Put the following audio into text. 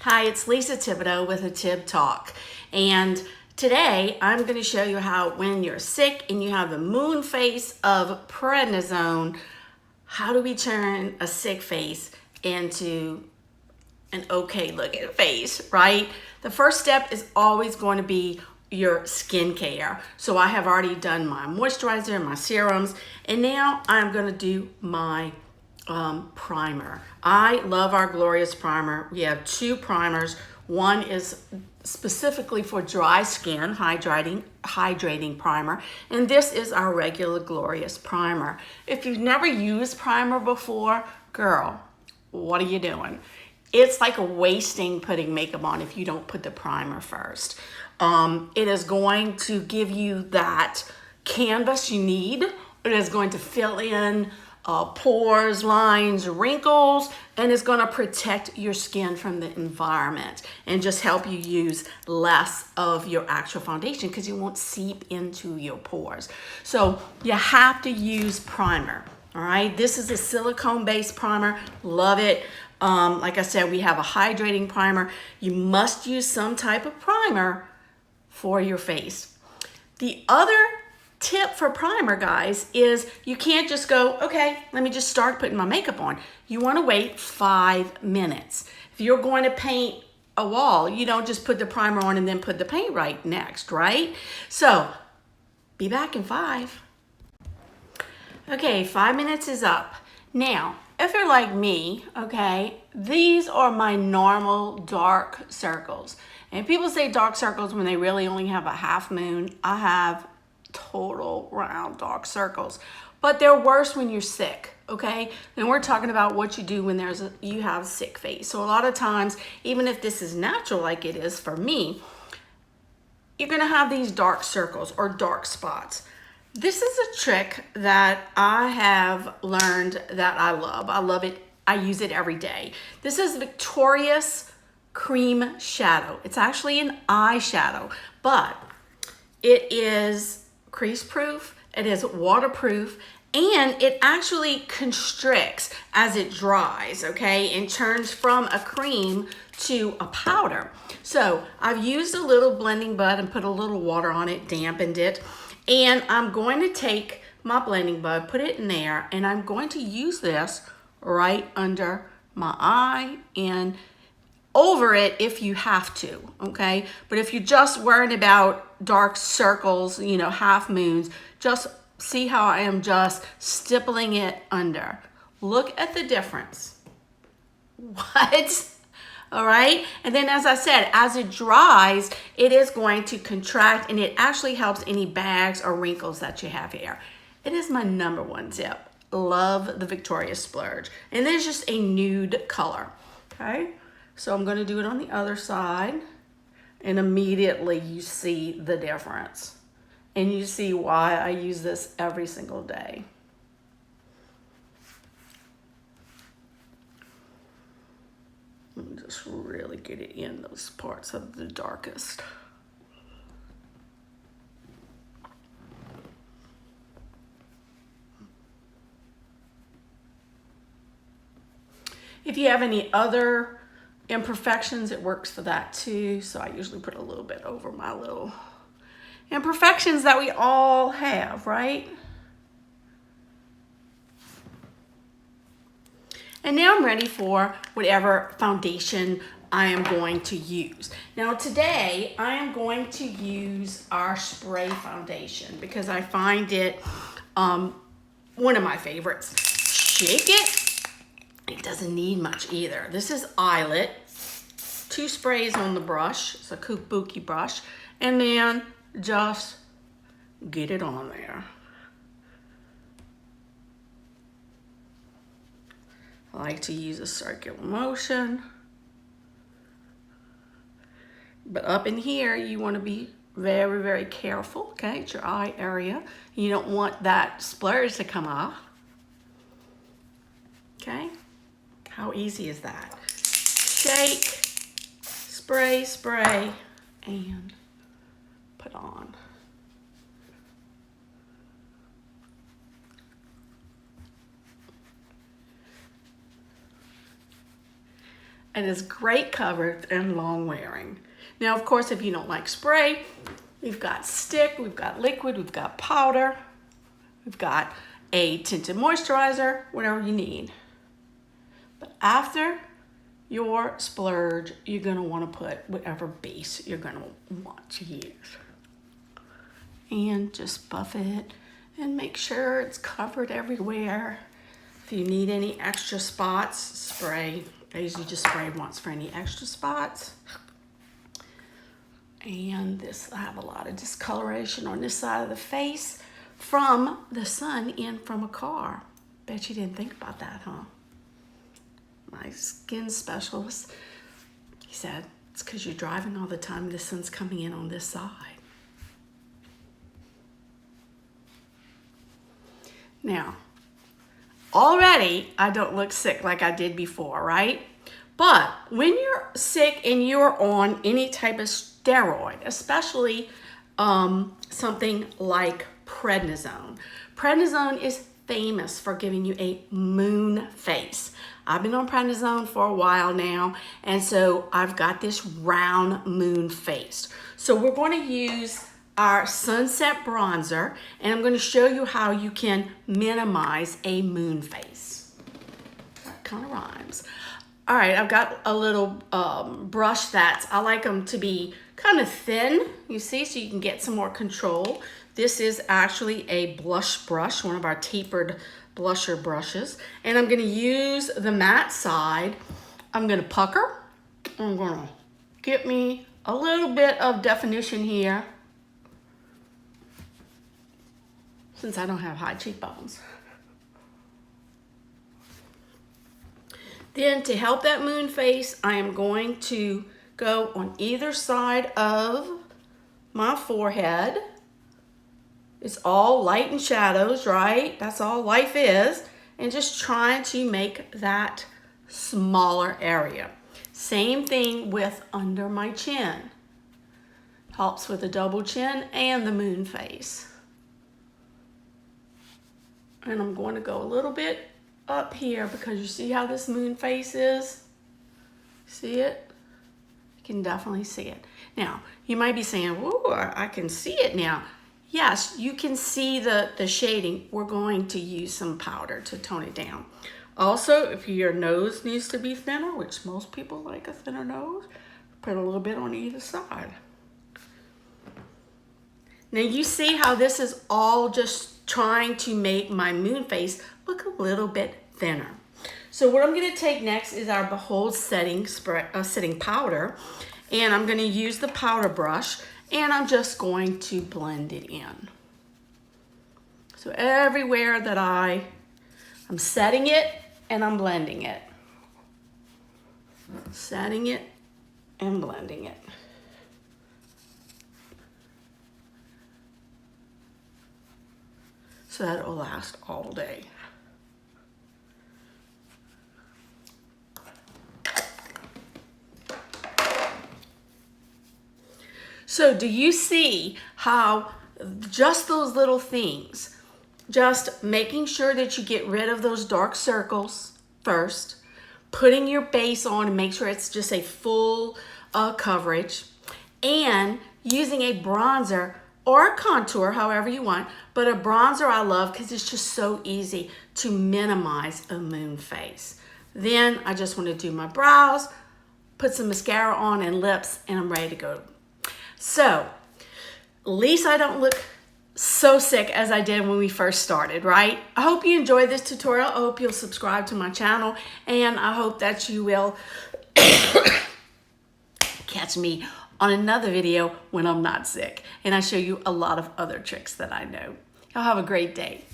Hi, it's Lisa Thibodeau with a Tib Talk. And today I'm going to show you how when you're sick and you have the moon face of prednisone, how do we turn a sick face into an okay looking face, right? The first step is always going to be your skincare. So I have already done my moisturizer and my serums, and now I'm going to do my primer. I love our Glorious Primer. We have two primers. One is specifically for dry skin, hydrating primer, and this is our regular Glorious Primer. If you've never used primer before, girl, what are you doing? It's like wasting putting makeup on if you don't put the primer first. It is going to give you that canvas you need. It is going to fill in pores, lines, wrinkles, and it's going to protect your skin from the environment and just help you use less of your actual foundation because you won't seep into your pores. So you have to use primer. All right, this is a silicone-based primer. Love it. Like I said, we have a hydrating primer. You must use some type of primer for your face. The other tip for primer, guys, is you can't just go, okay, let me just start putting my makeup on. You want to wait 5 minutes. If you're going to paint a wall, you don't just put the primer on and then put the paint right next, right? So be back in 5. Okay, 5 minutes is up. Now, if you're like me, okay, these are my normal dark circles. And people say dark circles when they really only have a half moon. I have total round dark circles, but they're worse when you're sick. Okay, then we're talking about what you do when you have a sick face. So a lot of times, even if this is natural like it is for me, you're gonna have these dark circles or dark spots. This is a trick that I have learned that I love. I love it. I use it every day. This is Victorious Cream Shadow. It's actually an eyeshadow, but it is crease proof, it is waterproof, and it actually constricts as it dries, okay, and turns from a cream to a powder. So I've used a little blending bud and put a little water on it, dampened it, and I'm going to take my blending bud, put it in there, and I'm going to use this right under my eye and over it if you have to, okay? But if you're just worried about dark circles, you know, half moons, just see how I am just stippling it under. Look at the difference. What? All right, and then as I said, as it dries, it is going to contract and it actually helps any bags or wrinkles that you have here. It is my #1 tip. Love the Victorious Splurge. And there's just a nude color, okay? So I'm gonna do it on the other side and immediately you see the difference. And you see why I use this every single day. Let me just really get it in those parts of the darkest. If you have any other imperfections, it works for that too. So I usually put a little bit over my little imperfections that we all have, right? And now I'm ready for whatever foundation I am going to use. Now today, I am going to use our spray foundation because I find it one of my favorites. Shake it. It doesn't need much either. This is Eyelet. 2 sprays on the brush. It's a kabuki brush. And then just get it on there. I like to use a circular motion. But up in here, you want to be very, very careful, okay? It's your eye area. You don't want that splurge to come off. Okay? How easy is that? Shake, spray, spray, and put on. and it's great coverage and long wearing. Now, of course, if you don't like spray, we've got stick, we've got liquid, we've got powder, we've got a tinted moisturizer, whatever you need. But after your splurge, you're gonna wanna put whatever base you're gonna want to use. And just buff it and make sure it's covered everywhere. If you need any extra spots, spray. I usually just spray once for any extra spots. And this, I have a lot of discoloration on this side of the face from the sun and from a car. Bet you didn't think about that, huh? My skin specialist, he said, it's because you're driving all the time, the sun's coming in on this side. Now, already I don't look sick like I did before, right? But when you're sick and you're on any type of steroid, especially something like prednisone. Prednisone is famous for giving you a moon face. I've been on prednisone for a while now, and so I've got this round moon face. So we're going to use our sunset bronzer, and I'm going to show you how you can minimize a moon face. That kind of rhymes. All right, I've got a little brush that I like them to be kind of thin, you see, so you can get some more control. This is actually a blush brush, one of our tapered blusher brushes. And I'm gonna use the matte side. I'm gonna pucker. I'm gonna get me a little bit of definition here, since I don't have high cheekbones. Then to help that moon face, I am going to go on either side of my forehead. It's all light and shadows, right? That's all life is. And just trying to make that smaller area. Same thing with under my chin. Helps with the double chin and the moon face. And I'm going to go a little bit up here because you see how this moon face is? See it? You can definitely see it. Now, you might be saying, whoa, I can see it now. Yes, you can see the shading. We're going to use some powder to tone it down. Also, if your nose needs to be thinner, which most people like a thinner nose, put a little bit on either side. Now you see how this is all just trying to make my moon face look a little bit thinner. So what I'm gonna take next is our Behold setting powder, and I'm gonna use the powder brush, and I'm just going to blend it in. So everywhere that I'm setting it and I'm blending it. Setting it and blending it. So that it will last all day. So do you see how just those little things, just making sure that you get rid of those dark circles first, putting your base on and make sure it's just a full coverage, and using a bronzer or a contour, however you want, but a bronzer I love because it's just so easy to minimize a moon face. Then I just want to do my brows, put some mascara on and lips, and I'm ready to go. So, at least I don't look so sick as I did when we first started, right? I hope you enjoyed this tutorial. I hope you'll subscribe to my channel, and I hope that you will catch me on another video when I'm not sick, and I show you a lot of other tricks that I know. Y'all have a great day.